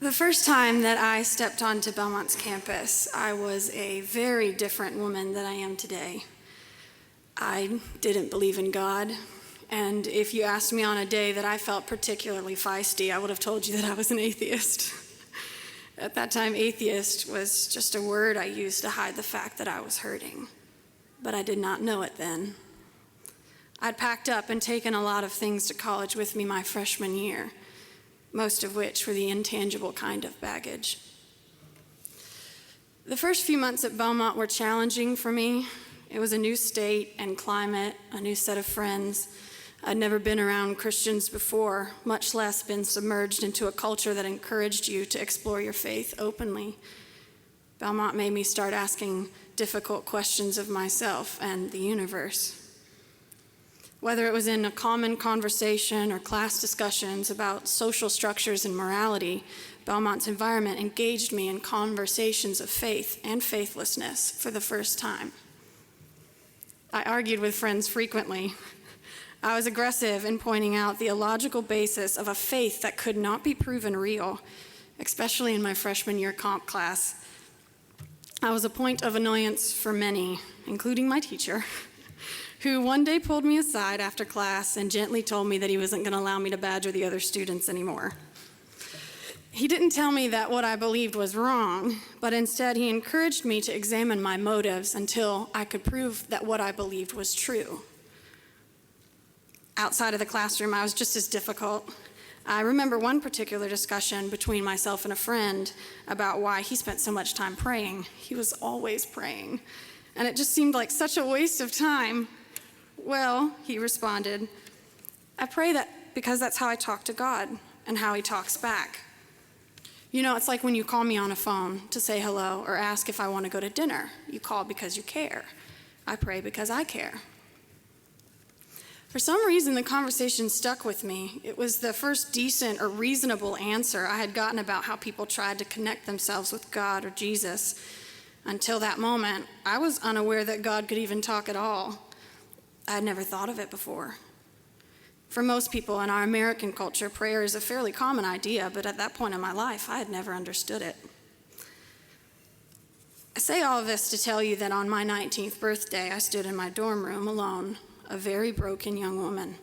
The first time that I stepped onto Belmont's campus, I was a very different woman than I am today. I didn't believe in God, and if you asked me on a day that I felt particularly feisty, I would have told you that I was an atheist. At that time, atheist was just a word I used to hide the fact that I was hurting, but I did not know it then. I'd packed up and taken a lot of things to college with me my freshman year, most of which were the intangible kind of baggage. The first few months at Belmont were challenging for me. It was a new state and climate, a new set of friends. I'd never been around Christians before, much less been submerged into a culture that encouraged you to explore your faith openly. Belmont made me start asking difficult questions of myself and the universe. Whether it was in a common conversation or class discussions about social structures and morality, Belmont's environment engaged me in conversations of faith and faithlessness for the first time. I argued with friends frequently. I was aggressive in pointing out the illogical basis of a faith that could not be proven real, especially in my freshman year comp class. I was a point of annoyance for many, including my teacher, who one day pulled me aside after class and gently told me that he wasn't going to allow me to badger the other students anymore. He didn't tell me that what I believed was wrong, but instead he encouraged me to examine my motives until I could prove that what I believed was true. Outside of the classroom, I was just as difficult. I remember one particular discussion between myself and a friend about why he spent so much time praying. He was always praying, and it just seemed like such a waste of time. Well, he responded, I pray that because that's how I talk to God and how he talks back. You know, it's like when you call me on a phone to say hello or ask if I want to go to dinner. You call because you care. I pray because I care. For some reason, the conversation stuck with me. It was the first decent or reasonable answer I had gotten about how people tried to connect themselves with God or Jesus. Until that moment, I was unaware that God could even talk at all. I had never thought of it before. For most people in our American culture, prayer is a fairly common idea, but at that point in my life, I had never understood it. I say all of this to tell you that on my 19th birthday, I stood in my dorm room alone, a very broken young woman.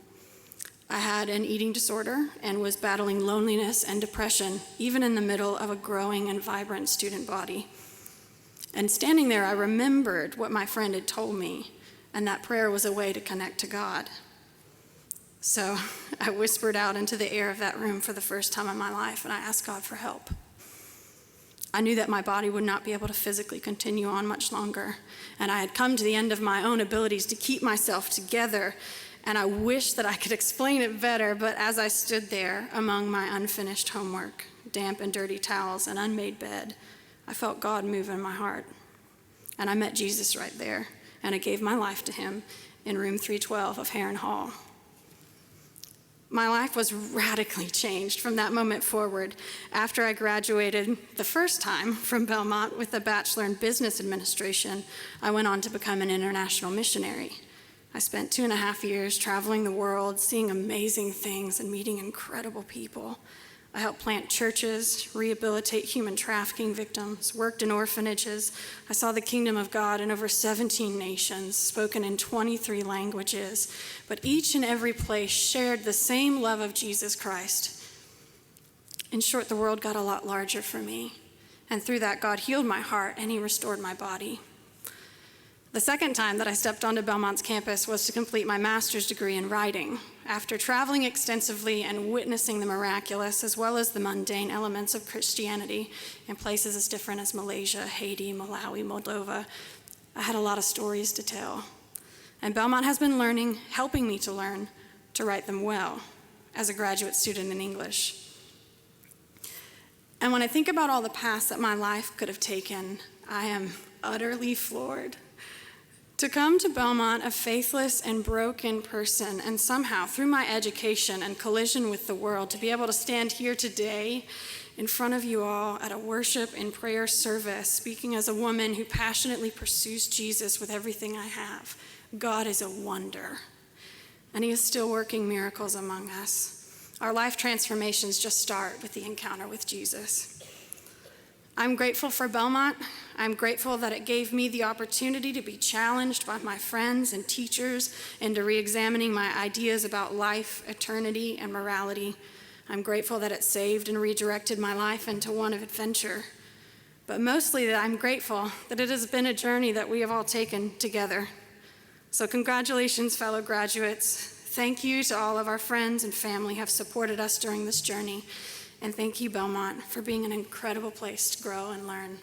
I had an eating disorder and was battling loneliness and depression, even in the middle of a growing and vibrant student body. And standing there, I remembered what my friend had told me, and that prayer was a way to connect to God. So I whispered out into the air of that room for the first time in my life, and I asked God for help. I knew that my body would not be able to physically continue on much longer, and I had come to the end of my own abilities to keep myself together, and I wished that I could explain it better, but as I stood there among my unfinished homework, damp and dirty towels, and unmade bed, I felt God move in my heart, and I met Jesus right there, and I gave my life to him in room 312 of Heron Hall. My life was radically changed from that moment forward. After I graduated the first time from Belmont with a bachelor in business administration, I went on to become an international missionary. I spent 2.5 years traveling the world, seeing amazing things and meeting incredible people. I helped plant churches, rehabilitate human trafficking victims, worked in orphanages. I saw the kingdom of God in over 17 nations, spoken in 23 languages, but each and every place shared the same love of Jesus Christ. In short, the world got a lot larger for me, and through that, God healed my heart and he restored my body. The second time that I stepped onto Belmont's campus was to complete my master's degree in writing. After traveling extensively and witnessing the miraculous as well as the mundane elements of Christianity in places as different as Malaysia, Haiti, Malawi, Moldova, I had a lot of stories to tell. And Belmont has been helping me to learn to write them well as a graduate student in English. And when I think about all the paths that my life could have taken, I am utterly floored. To come to Belmont a faithless and broken person, and somehow through my education and collision with the world, to be able to stand here today in front of you all at a worship and prayer service, speaking as a woman who passionately pursues Jesus with everything I have. God is a wonder, and he is still working miracles among us. Our life transformations just start with the encounter with Jesus. I'm grateful for Belmont. I'm grateful that it gave me the opportunity to be challenged by my friends and teachers into re-examining my ideas about life, eternity, and morality. I'm grateful that it saved and redirected my life into one of adventure. But mostly that I'm grateful that it has been a journey that we have all taken together. So congratulations, fellow graduates. Thank you to all of our friends and family who have supported us during this journey. And thank you, Belmont, for being an incredible place to grow and learn.